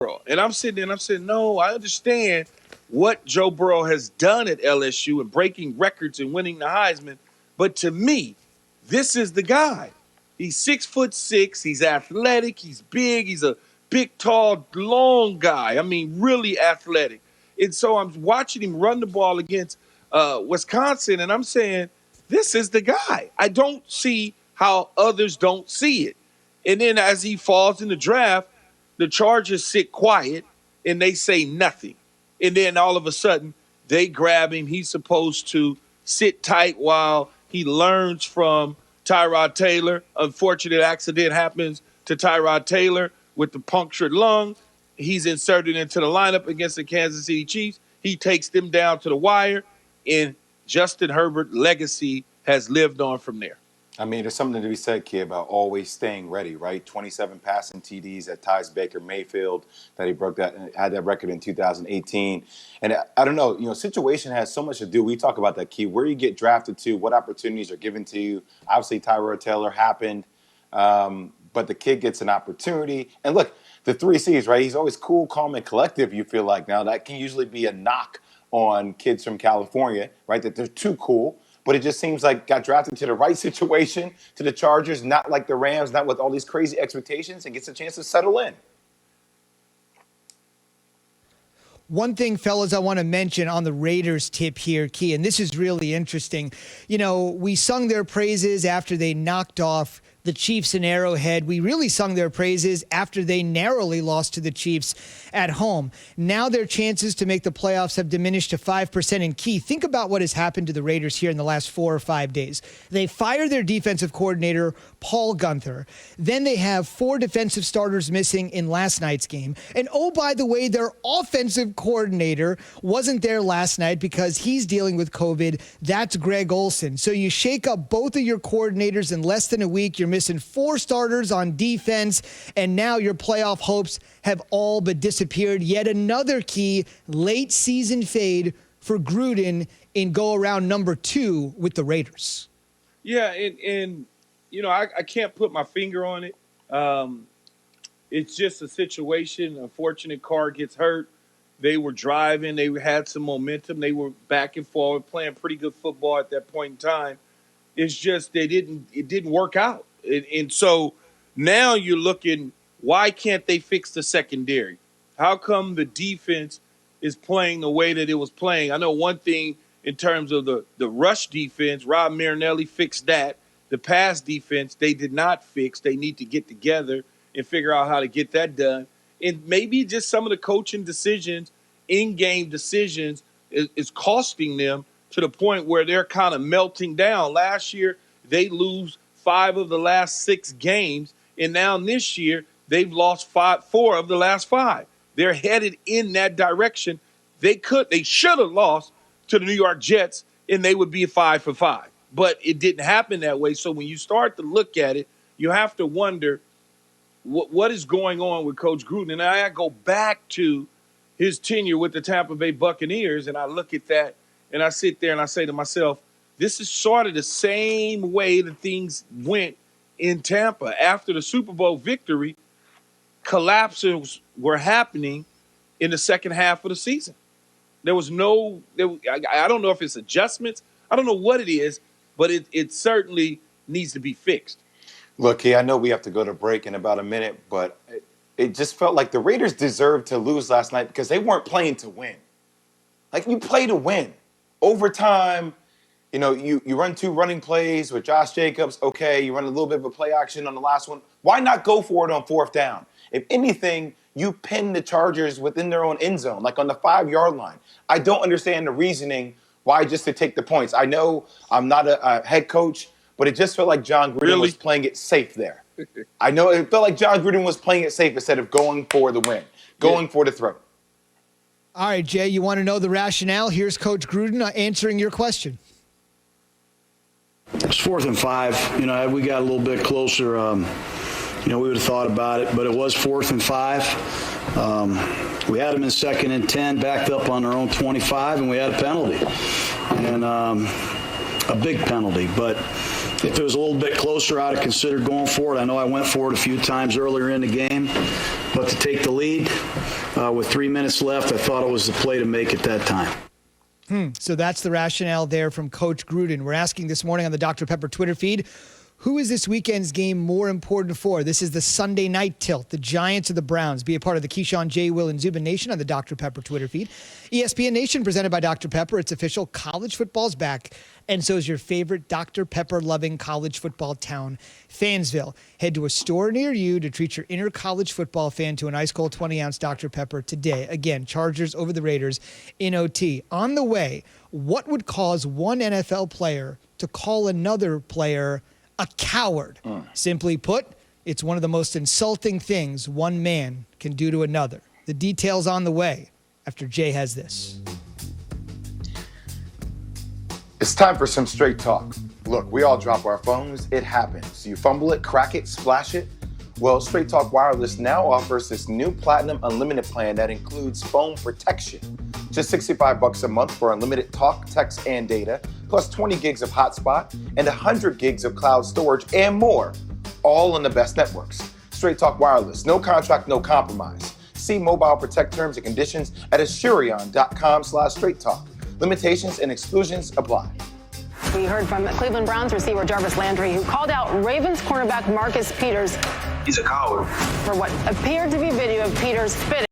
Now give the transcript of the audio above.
Burrow. And I'm sitting there and I'm saying, no, I understand what Joe Burrow has done at LSU and breaking records and winning the Heisman. But to me, this is the guy. He's 6'6". He's athletic. He's big. He's a big, tall, long guy. I mean, really athletic. And so I'm watching him run the ball against Wisconsin, and I'm saying, this is the guy. I don't see how others don't see it. And then as he falls in the draft, the Chargers sit quiet and they say nothing. And then all of a sudden, they grab him. He's supposed to sit tight while he learns from Tyrod Taylor. Unfortunate accident happens to Tyrod Taylor with the punctured lung. He's inserted into the lineup against the Kansas City Chiefs. He takes them down to the wire, and Justin Herbert's legacy has lived on from there. I mean, there's something to be said, kid, about always staying ready, right? 27 passing TDs that ties Baker Mayfield, that he had that record in 2018. And I don't know, situation has so much to do. We talk about that, key, where you get drafted to, what opportunities are given to you. Obviously, Tyrod Taylor happened, but the kid gets an opportunity. And look, the 3 C's, right? He's always cool, calm, and collective, you feel like. Now, that can usually be a knock on kids from California, right? That they're too cool. But it just seems like got drafted to the right situation, to the Chargers, not like the Rams, not with all these crazy expectations, and gets a chance to settle in. One thing, fellas, I want to mention on the Raiders tip here, Key, and this is really interesting. We sung their praises after they knocked off the Chiefs in Arrowhead. We really sung their praises after they narrowly lost to the Chiefs at home. Now their chances to make the playoffs have diminished to 5%. And Key, think about what has happened to the Raiders here in the last 4 or 5 days. They fire their defensive coordinator, Paul Guenther. Then they have 4 defensive starters missing in last night's game. And oh, by the way, their offensive coordinator wasn't there last night because he's dealing with COVID. That's Greg Olson. So you shake up both of your coordinators in less than a week. You're missing 4 starters on defense, and now your playoff hopes have all but disappeared. Yet another key late season fade for Gruden in go-around number 2 with the Raiders. Yeah, and I can't put my finger on it. It's just a situation. Unfortunate Carr gets hurt. They were driving. They had some momentum. They were back and forward, playing pretty good football at that point in time. It's just it didn't work out. And so now you're looking, why can't they fix the secondary? How come the defense is playing the way that it was playing? I know one thing in terms of the rush defense, Rob Marinelli fixed that. The pass defense, they did not fix. They need to get together and figure out how to get that done. And maybe just some of the coaching decisions, in-game decisions, is costing them to the point where they're kind of melting down. Last year, they lose 5 of the last 6 games, and now this year they've lost 4 of the last 5. They're headed in that direction. They should have lost to the New York Jets, and they would be 5 for 5. But it didn't happen that way. So when you start to look at it, you have to wonder what is going on with Coach Gruden. And I go back to his tenure with the Tampa Bay Buccaneers, and I look at that, and I sit there and I say to myself, this is sort of the same way that things went in Tampa. After the Super Bowl victory, collapses were happening in the second half of the season. I don't know if it's adjustments. I don't know what it is, but it certainly needs to be fixed. Look, I know we have to go to break in about a minute, but it just felt like the Raiders deserved to lose last night because they weren't playing to win. Like, you play to win. Overtime, you run 2 running plays with Josh Jacobs. Okay, you run a little bit of a play action on the last one. Why not go for it on 4th down? If anything, you pin the Chargers within their own end zone, like on the 5-yard line. I don't understand the reasoning why just to take the points. I know I'm not a head coach, but it just felt like John Gruden was playing it safe there. I know it felt like John Gruden was playing it safe instead of going for the win, going for the throw. All right, Jay, you want to know the rationale? Here's Coach Gruden answering your question. It's 4th and 5. We got a little bit closer. We would have thought about it, but it was 4th and 5. We had them in 2nd and 10, backed up on their own 25, and we had a penalty, and a big penalty. But if it was a little bit closer, I'd have considered going for it. I know I went for it a few times earlier in the game. But to take the lead with 3 minutes left, I thought it was the play to make at that time. So that's the rationale there from Coach Gruden. We're asking this morning on the Dr. Pepper Twitter feed, who is this weekend's game more important for? This is the Sunday night tilt, the Giants or the Browns. Be a part of the Keyshawn, J. Will, and Zubin Nation on the Dr. Pepper Twitter feed. ESPN Nation presented by Dr. Pepper. It's official. College football's back, and so is your favorite Dr. Pepper-loving college football town, Fansville. Head to a store near you to treat your inner college football fan to an ice-cold 20-ounce Dr. Pepper today. Again, Chargers over the Raiders in OT. On the way, what would cause one NFL player to call another player a coward? Simply put, it's one of the most insulting things one man can do to another. The details on the way after Jay has this. It's time for some straight talk. Look, we all drop our phones. It happens. You fumble it, crack it, splash it. Well, Straight Talk Wireless now offers this new Platinum Unlimited plan that includes phone protection. Just $65 a month for unlimited talk, text, and data, plus 20 gigs of hotspot and 100 gigs of cloud storage and more, all on the best networks. Straight Talk Wireless, no contract, no compromise. See Mobile Protect terms and conditions at Asurion.com/Straight Talk. Limitations and exclusions apply. We heard from Cleveland Browns receiver Jarvis Landry, who called out Ravens cornerback Marcus Peters. He's a coward. For what appeared to be video of Peters spitting.